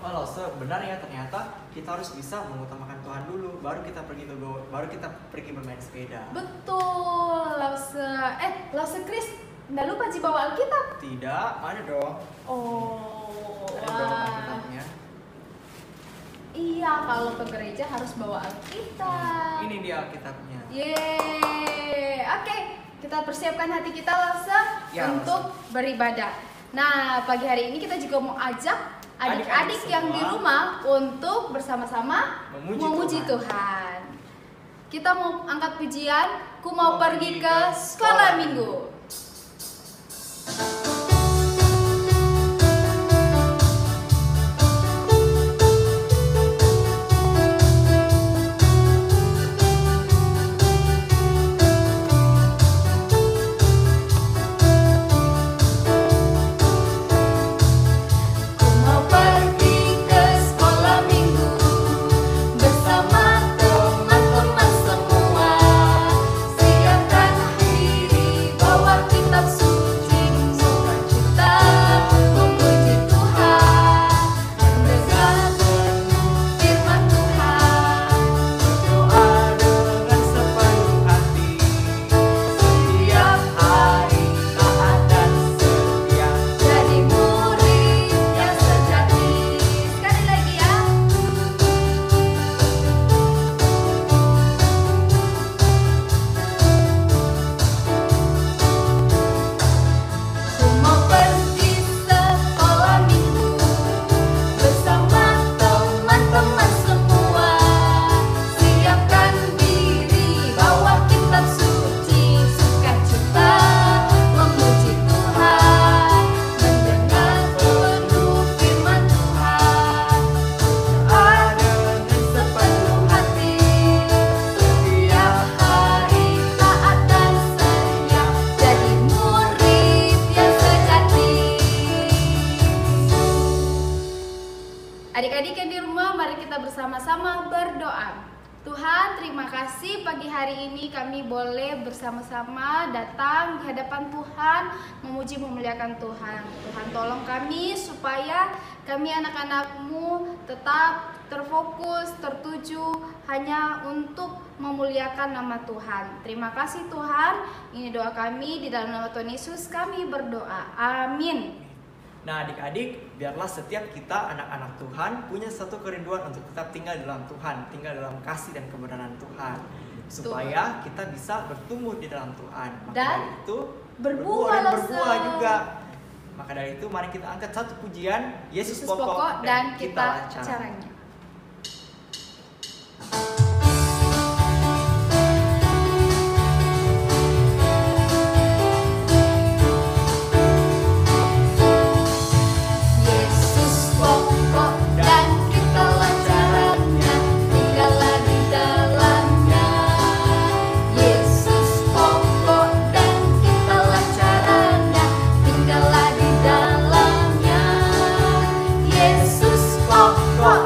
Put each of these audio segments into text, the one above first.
Walau sebenarnya ternyata kita harus bisa mengutamakan Tuhan dulu, baru kita pergi bermain sepeda. Betul, Lause Chris, nggak lupa Ji bawa Alkitab. Tidak, ada dong. Oh, Ada dong wah. Alkitabnya. Iya, kalau ke gereja harus bawa Alkitab. Ini dia Alkitabnya. Yeay, oke, kita persiapkan hati kita Lause Ya, untuk beribadah. Nah, pagi hari ini kita juga mau ajak adik-adik yang di semua rumah untuk bersama-sama memuji Tuhan. Kita mau angkat pujian, ku mau pergi ke sekolah minggu. Ku mau pergi ke sekolah minggu bersama teman-teman semua. Siapkan diri, bawa kitab suci, sukacita memuji Tuhan, mendengar firman Tuhan, Berdoa dengan sepenuh hati, setiap hari taat dan setia. jadi murid yang sejati. Sekali lagi ya. Ku mau pergi sekolah minggu bersama teman-teman semua. Siapkan diri, bawa kitab suci, sukacita memuji Tuhan, mendengar penuh firman Tuhan. Berdoa dengan sepenuh hati, setiap hari taat dan setia, jadi murid yang sejati. Adik-adik yang di rumah, mari kita bersama-sama berdoa. Tuhan, terima kasih pagi hari ini kami boleh bersama-sama datang di hadapan Tuhan, memuji memuliakan Tuhan. Tuhan tolong kami supaya kami anak-anak-Mu tetap terfokus, tertuju hanya untuk memuliakan nama Tuhan. Terima kasih Tuhan, ini doa kami di dalam nama Tuhan Yesus kami berdoa. Amin. Nah adik-adik, biarlah setiap kita anak-anak Tuhan punya satu kerinduan untuk tetap tinggal dalam Tuhan, tinggal dalam kasih dan kebenaran Tuhan, supaya kita bisa bertumbuh di dalam Tuhan. Maka Dan dari itu berbuah, dan Lause. berbuah juga. Maka dari itu mari kita angkat satu pujian, Yesus pokok dan kita caranya. caranya. Yesus pokok dan kitalah caranya, tinggallah di dalamnya. Yesus pokok dan kitalah caranya, tinggallah di dalamnya. Yesus pokok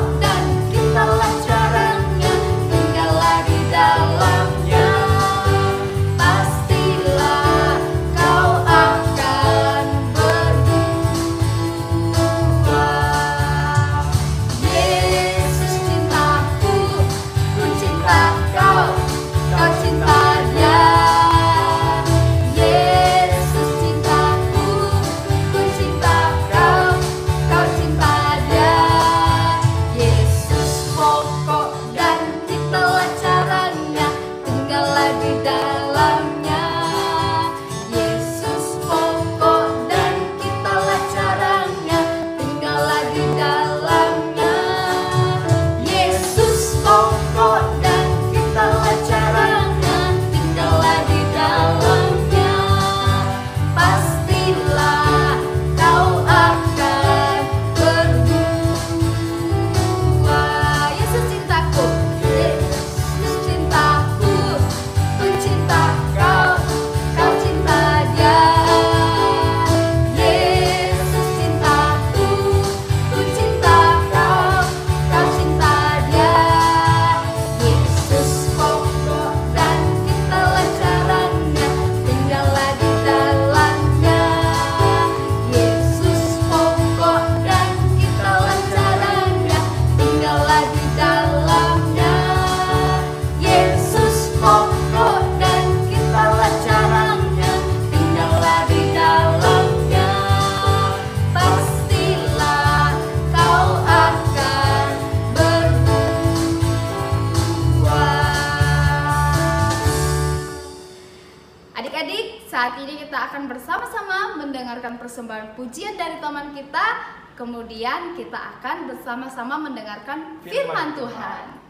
mendengarkan persembahan pujian dari teman kita. Kemudian kita akan bersama-sama mendengarkan firman Tuhan.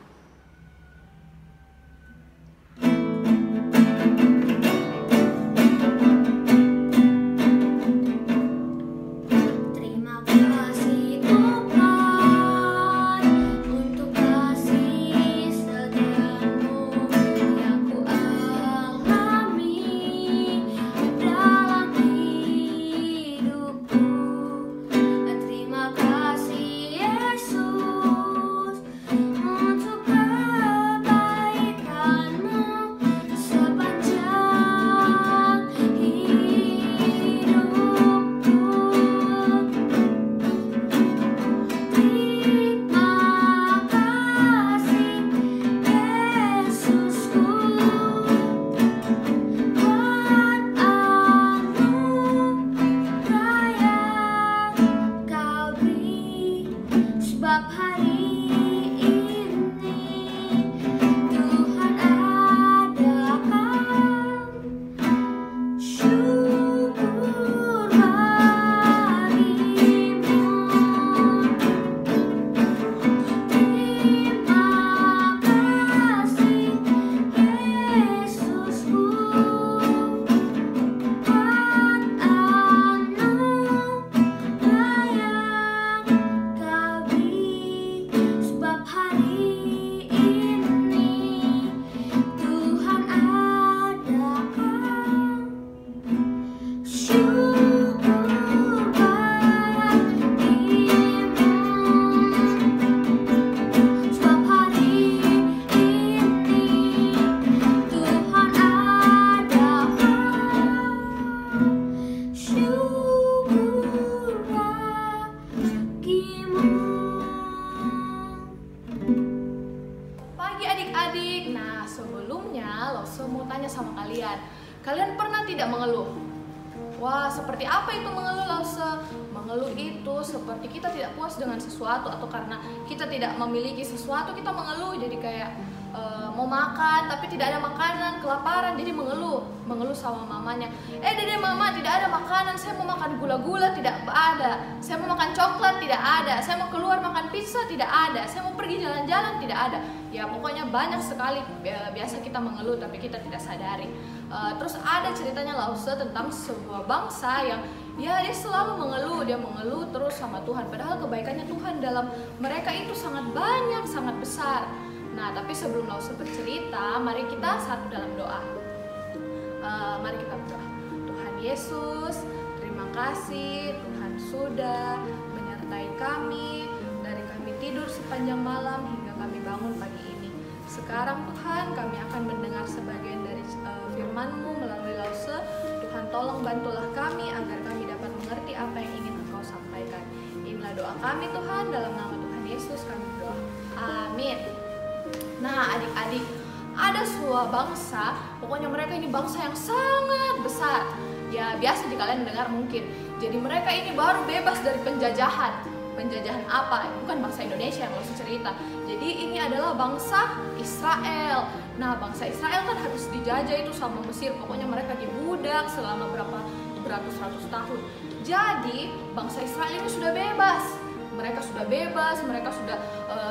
Kalian pernah tidak mengeluh? Wah, seperti apa itu mengeluh, Lause? Mengeluh itu seperti kita tidak puas dengan sesuatu, atau karena kita tidak memiliki sesuatu kita mengeluh. Jadi kayak mau makan tapi tidak ada makanan, kelaparan, jadi mengeluh sama mamanya. Dede mama, tidak ada makanan, saya mau makan gula-gula, tidak ada. Saya mau makan coklat, tidak ada. Saya mau keluar makan pizza, tidak ada. Saya mau pergi jalan-jalan, tidak ada. Ya pokoknya banyak sekali biasa kita mengeluh tapi kita tidak sadari. Terus ada ceritanya Lause tentang sebuah bangsa yang dia selalu mengeluh, dia mengeluh terus sama Tuhan, padahal kebaikannya Tuhan dalam mereka itu sangat banyak, sangat besar. Nah, tapi sebelum Lause bercerita, mari kita satu dalam doa. Mari kita berdoa. Tuhan Yesus, terima kasih Tuhan sudah menyertai kami dari kami tidur sepanjang malam hingga kami bangun pagi ini. Sekarang Tuhan, kami akan mendengar sebagian dari firman-Mu melalui Lause. Tuhan tolong bantulah kami agar kami dapat mengerti apa yang ingin Engkau sampaikan. Inilah doa kami Tuhan, dalam nama Tuhan Yesus kami berdoa. Amin. Nah, adik-adik, ada sebuah bangsa, pokoknya mereka ini bangsa yang sangat besar. Ya, biasa jika kalian dengar mungkin. Jadi mereka ini baru bebas dari penjajahan. Penjajahan apa? Bukan bangsa Indonesia yang harus cerita. Jadi ini adalah bangsa Israel. Nah, bangsa Israel kan harus dijajah itu sama Mesir. Pokoknya mereka dibudak selama beratus-ratus tahun. Jadi bangsa Israel ini sudah bebas. Mereka sudah bebas, mereka sudah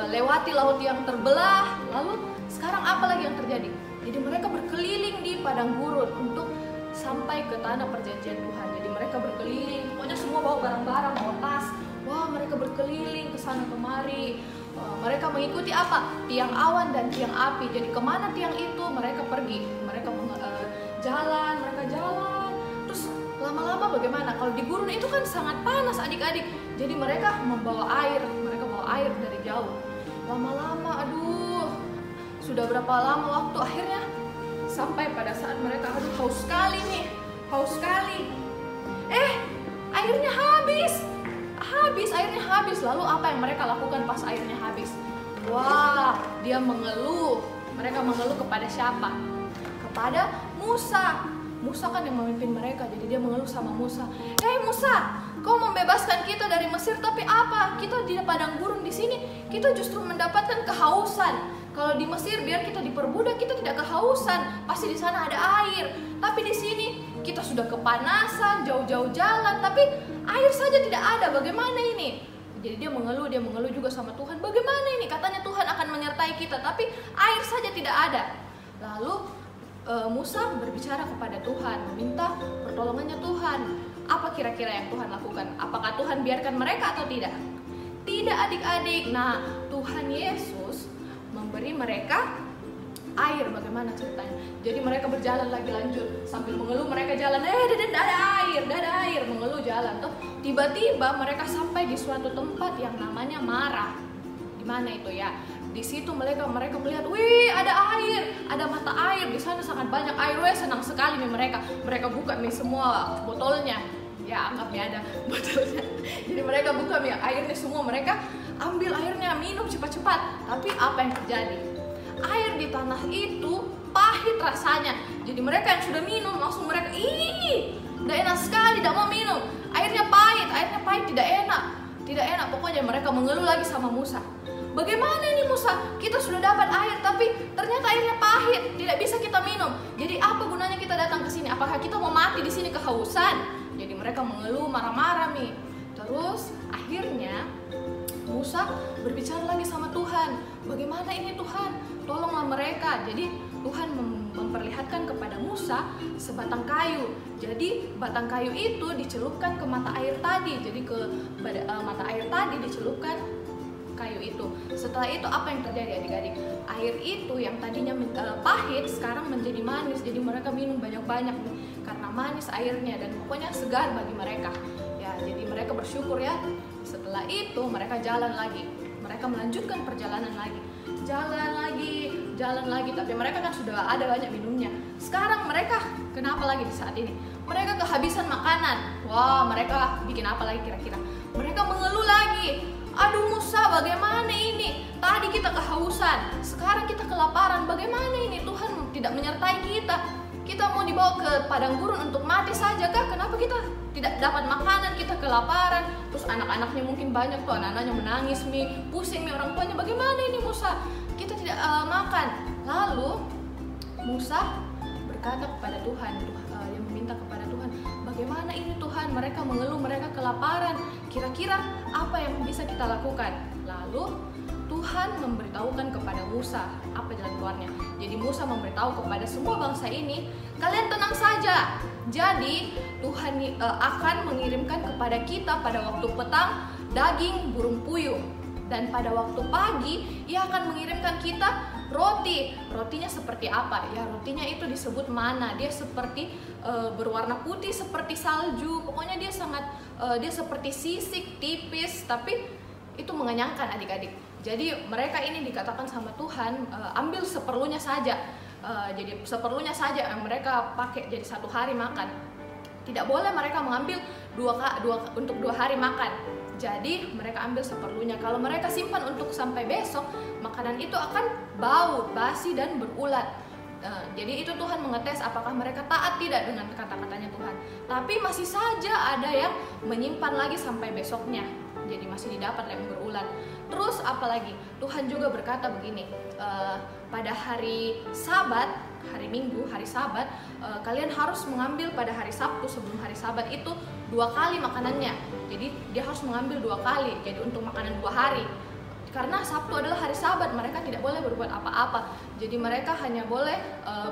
lewati laut yang terbelah. Lalu sekarang apa lagi yang terjadi? Jadi mereka berkeliling di padang gurun untuk sampai ke tanah perjanjian Tuhan. Jadi mereka berkeliling, pokoknya semua bawa barang-barang, bawa tas. Wah, mereka berkeliling ke sana kemari. Mereka mengikuti apa? Tiang awan dan tiang api. Jadi kemana tiang itu mereka pergi. Mereka jalan. Terus lama-lama bagaimana? Kalau di gurun itu kan sangat panas adik-adik. Jadi mereka membawa air. Mereka bawa air dari jauh. Lama-lama, aduh, sudah berapa lama waktu, akhirnya sampai pada saat mereka haus sekali nih, haus sekali. Airnya habis. Lalu apa yang mereka lakukan pas airnya habis? Wah, dia mengeluh. Mereka mengeluh kepada siapa? Kepada Musa. Musa kan yang memimpin mereka, jadi dia mengeluh sama Musa. Musa, kau membebaskan kita dari Mesir, tapi apa? Kita di padang gurun di sini, kita justru mendapatkan kehausan. Kalau di Mesir biar kita diperbudak, kita tidak kehausan. Pasti di sana ada air. Tapi di sini kita sudah kepanasan, jauh-jauh jalan, tapi air saja tidak ada. Bagaimana ini? Jadi dia mengeluh juga sama Tuhan. Bagaimana ini? Katanya Tuhan akan menyertai kita, tapi air saja tidak ada. Lalu Musa berbicara kepada Tuhan, meminta pertolongannya Tuhan. Apa kira-kira yang Tuhan lakukan? Apakah Tuhan biarkan mereka atau tidak? Tidak, adik-adik. Nah, Tuhan Yesus memberi mereka air. Bagaimana ceritanya? Jadi mereka berjalan lagi lanjut, sambil mengeluh mereka jalan, ada air, mengeluh jalan. Tuh tiba-tiba mereka sampai di suatu tempat yang namanya Marah. Di mana itu ya? Di situ mereka melihat, wih, ada air, ada mata air di sana, sangat banyak air. Wih, senang sekali nih mereka. Mereka buka nih semua botolnya. Ya, anggap ya ada botolnya. Jadi mereka buka nih airnya semua, mereka ambil airnya, minum cepat-cepat. Tapi apa yang terjadi? Air di tanah itu pahit rasanya. Jadi mereka yang sudah minum langsung mereka, tidak enak sekali, tidak mau minum. Airnya pahit, tidak enak. Pokoknya mereka mengeluh lagi sama Musa. Bagaimana ini Musa? Kita sudah dapat air, tapi ternyata airnya pahit, tidak bisa kita minum. Jadi apa gunanya kita datang ke sini? Apakah kita mau mati di sini kehausan? Jadi mereka mengeluh, marah-marah nih. Terus akhirnya Musa berbicara lagi sama Tuhan. Bagaimana ini Tuhan? Tolonglah mereka. Jadi Tuhan memperlihatkan kepada Musa sebatang kayu. Jadi batang kayu itu dicelupkan ke mata air tadi. Jadi ke mata air tadi dicelupkan kayu itu. Setelah itu apa yang terjadi adik-adik? Air itu yang tadinya pahit sekarang menjadi manis. Jadi mereka minum banyak-banyak nih, karena manis airnya dan pokoknya segar bagi mereka. Ya, jadi mereka bersyukur ya. Setelah itu mereka jalan lagi. Mereka melanjutkan perjalanan lagi. Jalan lagi, tapi mereka kan sudah ada banyak minumnya. Sekarang mereka kenapa lagi di saat ini? Mereka kehabisan makanan. Wah, mereka bikin apa lagi kira-kira? Mereka mengeluh lagi. Aduh Musa, bagaimana ini? Tadi kita kehausan, sekarang kita kelaparan. Bagaimana ini? Tuhan tidak menyertai kita. Kita mau dibawa ke padang gurun untuk mati saja kah? Kenapa kita tidak dapat makanan? Kita kelaparan. Terus anak-anaknya mungkin banyak tuh, anak-anaknya menangis nih, pusing nih orang tuanya. Bagaimana ini Musa? Kita tidak makan. Lalu Musa berkata kepada Tuhan, dia meminta kepada Tuhan, bagaimana ini Tuhan? Mereka mengeluh, mereka kelaparan. Kira-kira apa yang bisa kita lakukan? Lalu Tuhan memberitahukan kepada Musa apa jalan keluarnya. Jadi Musa memberitahu kepada semua bangsa ini, kalian tenang saja. Jadi Tuhan akan mengirimkan kepada kita pada waktu petang daging burung puyuh, dan pada waktu pagi Ia akan mengirimkan kita roti. Rotinya seperti apa? Ya, rotinya itu disebut mana. Dia seperti berwarna putih seperti salju. Pokoknya dia seperti sisik tipis, tapi itu mengenyangkan adik-adik. Jadi mereka ini dikatakan sama Tuhan, ambil seperlunya saja. Jadi seperlunya saja yang mereka pakai jadi satu hari makan. Tidak boleh mereka mengambil untuk 2 hari makan. Jadi mereka ambil seperlunya. Kalau mereka simpan untuk sampai besok, makanan itu akan bau, basi dan berulat. Jadi itu Tuhan mengetes apakah mereka taat tidak dengan kata-katanya Tuhan. Tapi masih saja ada yang menyimpan lagi sampai besoknya. Jadi masih didapat yang berulat. Terus apalagi Tuhan juga berkata begini, pada hari Sabat, hari Minggu, hari Sabat, kalian harus mengambil pada hari Sabtu sebelum hari Sabat itu 2 kali makanannya. Jadi dia harus mengambil 2 kali, jadi untuk makanan 2 hari. Karena Sabtu adalah hari Sabat, mereka tidak boleh berbuat apa-apa. Jadi mereka hanya boleh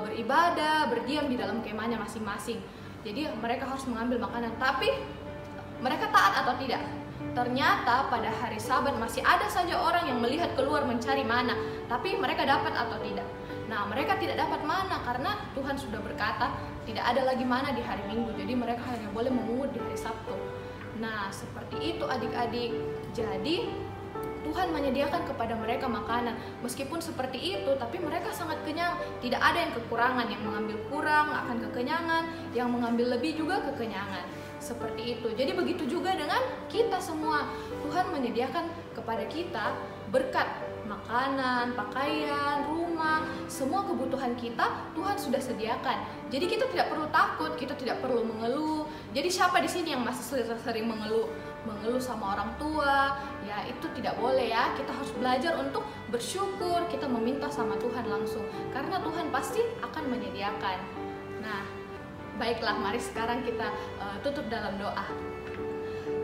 beribadah, berdiam di dalam kemahnya masing-masing. Jadi mereka harus mengambil makanan. Tapi mereka taat atau tidak? Ternyata pada hari Sabat masih ada saja orang yang melihat keluar mencari mana. Tapi mereka dapat atau tidak? Nah, mereka tidak dapat mana karena Tuhan sudah berkata tidak ada lagi mana di hari Minggu. Jadi mereka hanya boleh memungut di hari Sabtu. Nah, seperti itu adik-adik. Jadi Tuhan menyediakan kepada mereka makanan. Meskipun seperti itu, tapi mereka sangat kenyang. Tidak ada yang kekurangan. Yang mengambil kurang akan kekenyangan, yang mengambil lebih juga kekenyangan. Seperti itu. Jadi begitu juga dengan kita semua. Tuhan menyediakan kepada kita berkat makanan, pakaian, rumah, semua kebutuhan kita Tuhan sudah sediakan. Jadi kita tidak perlu takut, kita tidak perlu mengeluh. Jadi siapa di sini yang masih sering mengeluh? Mengeluh sama orang tua, ya itu tidak boleh ya. Kita harus belajar untuk bersyukur, kita meminta sama Tuhan langsung. Karena Tuhan pasti akan menyediakan. Nah, Baiklah, mari sekarang kita tutup dalam doa.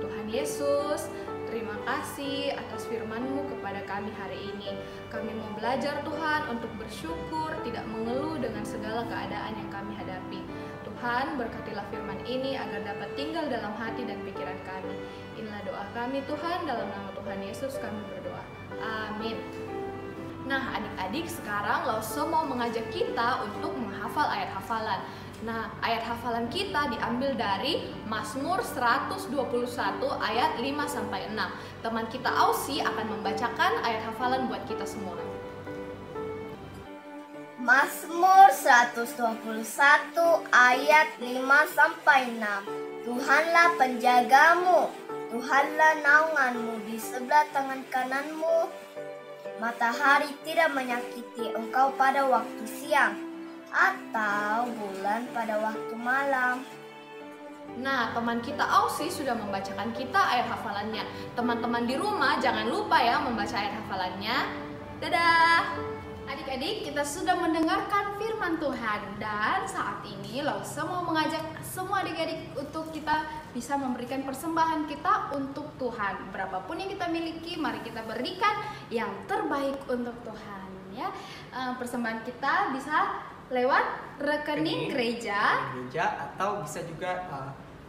Tuhan Yesus, terima kasih atas firman-Mu kepada kami hari ini. Kami mau belajar Tuhan untuk bersyukur, tidak mengeluh dengan segala keadaan yang kami hadapi. Tuhan, berkatilah firman ini agar dapat tinggal dalam hati dan pikiran kami. Inilah doa kami Tuhan, dalam nama Tuhan Yesus kami berdoa. Amin. Nah, adik-adik, sekarang Lause mau mengajak kita untuk menghafal ayat hafalan. Nah, ayat hafalan kita diambil dari Mazmur 121 ayat 5-6. Teman kita Ausi akan membacakan ayat hafalan buat kita semua. Mazmur 121 ayat 5-6. Tuhanlah penjagamu, Tuhanlah naunganmu di sebelah tangan kananmu. Matahari tidak menyakiti engkau pada waktu siang, atau bulan pada waktu malam. Nah, teman kita Ausi sudah membacakan kita ayat hafalannya. Teman-teman di rumah jangan lupa ya membaca ayat hafalannya. Dadah! Adik-adik, kita sudah mendengarkan firman Tuhan, dan saat ini Lause mau mengajak semua adik-adik untuk kita bisa memberikan persembahan kita untuk Tuhan. Berapapun yang kita miliki, mari kita berikan yang terbaik untuk Tuhan ya. Persembahan kita bisa lewat rekening gereja, atau bisa juga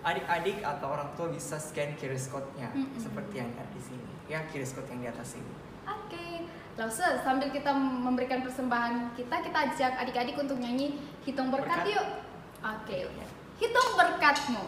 adik-adik atau orang tua bisa scan QR code-nya seperti yang ada di sini ya, QR code yang di atas ini. Oke, Lause, sambil kita memberikan persembahan kita ajak adik-adik untuk nyanyi Hitung Berkat yuk. Oke, hitung berkatmu.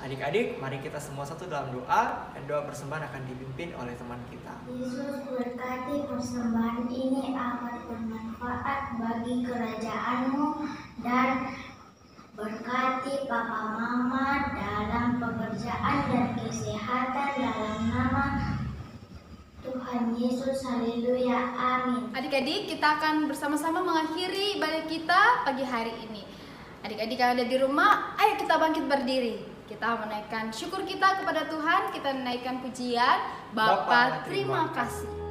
Adik-adik, mari kita semua satu dalam doa, dan doa persembahan akan dipimpin oleh teman kita. Yesus, berkati persembahan ini agar bermanfaat bagi kerajaan-Mu, dan berkati Papa Mama dalam pekerjaan dan kesehatan dalam nama Tuhan Yesus. Haleluya, amin. Adik-adik, kita akan bersama-sama mengakhiri ibadah kita pagi hari ini. Adik-adik yang ada di rumah, ayo kita bangkit berdiri. Kita menaikkan syukur kita kepada Tuhan, kita menaikkan pujian. Bapa, terima kasih.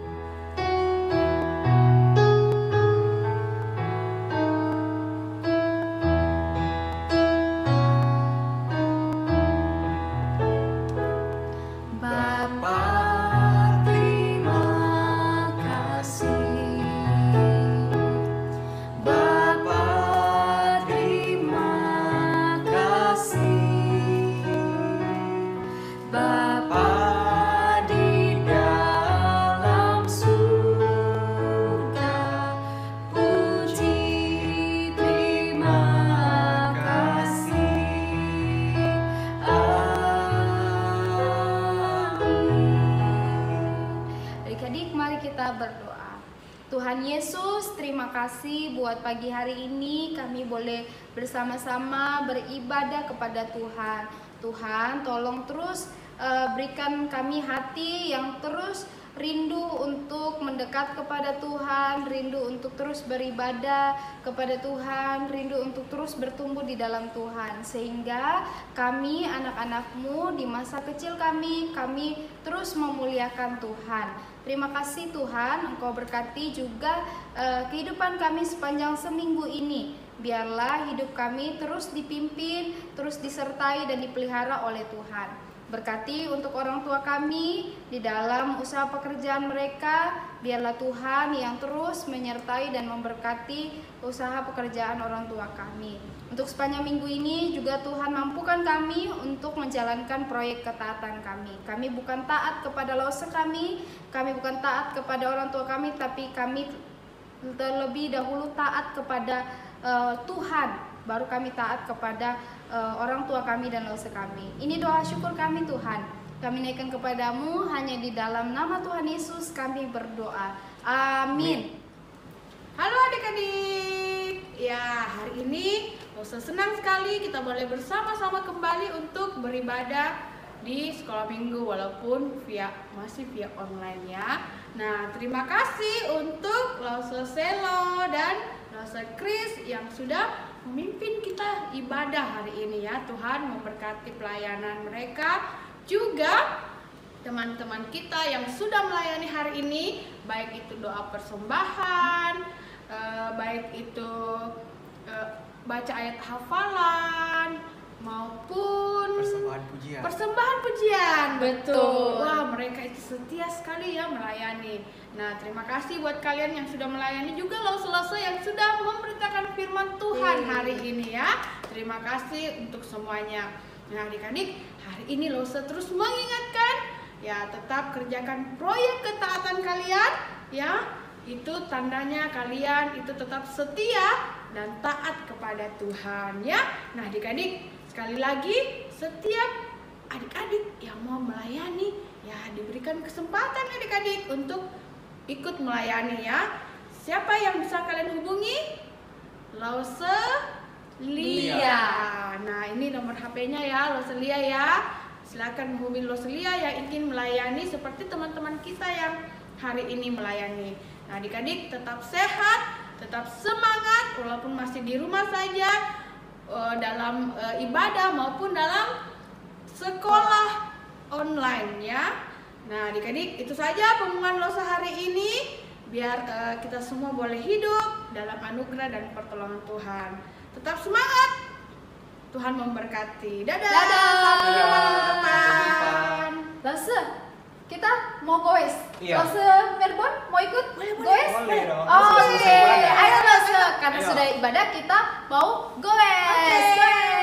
Berdoa. Tuhan Yesus, terima kasih buat pagi hari ini kami boleh bersama-sama beribadah kepada Tuhan. Tuhan, tolong terus berikan kami hati yang terus rindu untuk mendekat kepada Tuhan, rindu untuk terus beribadah kepada Tuhan, rindu untuk terus bertumbuh di dalam Tuhan, sehingga kami anak-anak-Mu di masa kecil kami terus memuliakan Tuhan. Terima kasih Tuhan, Engkau berkati juga kehidupan kami sepanjang seminggu ini. Biarlah hidup kami terus dipimpin, terus disertai dan dipelihara oleh Tuhan. Berkati untuk orang tua kami di dalam usaha pekerjaan mereka. Biarlah Tuhan yang terus menyertai dan memberkati usaha pekerjaan orang tua kami. Untuk sepanjang minggu ini juga Tuhan mampukan kami untuk menjalankan proyek ketaatan kami. Kami bukan taat kepada lause kami bukan taat kepada orang tua kami, tapi kami terlebih dahulu taat kepada Tuhan, baru kami taat kepada orang tua kami dan lause kami. Ini doa syukur kami Tuhan. Kami naikkan kepadamu, hanya di dalam nama Tuhan Yesus kami berdoa. Amin. Halo adik-adik. Ya, hari ini Lause senang sekali kita boleh bersama-sama kembali untuk beribadah di sekolah minggu walaupun masih via online ya. Nah, terima kasih untuk Lause Selo dan Lause Chris yang sudah memimpin kita ibadah hari ini ya. Tuhan memberkati pelayanan mereka, juga teman-teman kita yang sudah melayani hari ini, baik itu doa persembahan, baik itu baca ayat hafalan, maupun persembahan pujian. Betul. Wah, mereka itu setia sekali ya melayani. Nah, terima kasih buat kalian yang sudah melayani, juga Lause yang sudah memberitakan firman Tuhan hari ini ya. Terima kasih untuk semuanya. Nah, adik-adik, hari ini Lause terus mengingatkan ya, tetap kerjakan proyek ketaatan kalian ya. Itu tandanya kalian itu tetap setia dan taat kepada Tuhan ya. Nah, adik-adik, sekali lagi setiap adik-adik yang mau melayani ya, diberikan kesempatan adik-adik untuk ikut melayani ya. Siapa yang bisa kalian hubungi? Lause Lia. Nah, ini nomor HP-nya ya, Lause Lia ya. Silakan menghubungi Lause Lia yang ingin melayani seperti teman-teman kita yang hari ini melayani. Nah, adik-adik tetap sehat, tetap semangat walaupun masih di rumah saja, dalam ibadah maupun dalam sekolah online ya. Nah, adik-adik, itu saja pengumuman Lause hari ini, biar kita semua boleh hidup dalam anugerah dan pertolongan Tuhan. Tetap semangat, Tuhan memberkati. Dadah. Sampai jumpa minggu depan. Lause, kita mau goes. Iya. Lause Melbourne mau ikut? Goes? Boleh dong. Oh, Selesai oke. ibadah. Ayo Lause, karena Ayo. sudah ibadah kita mau goes. Oke. Goes.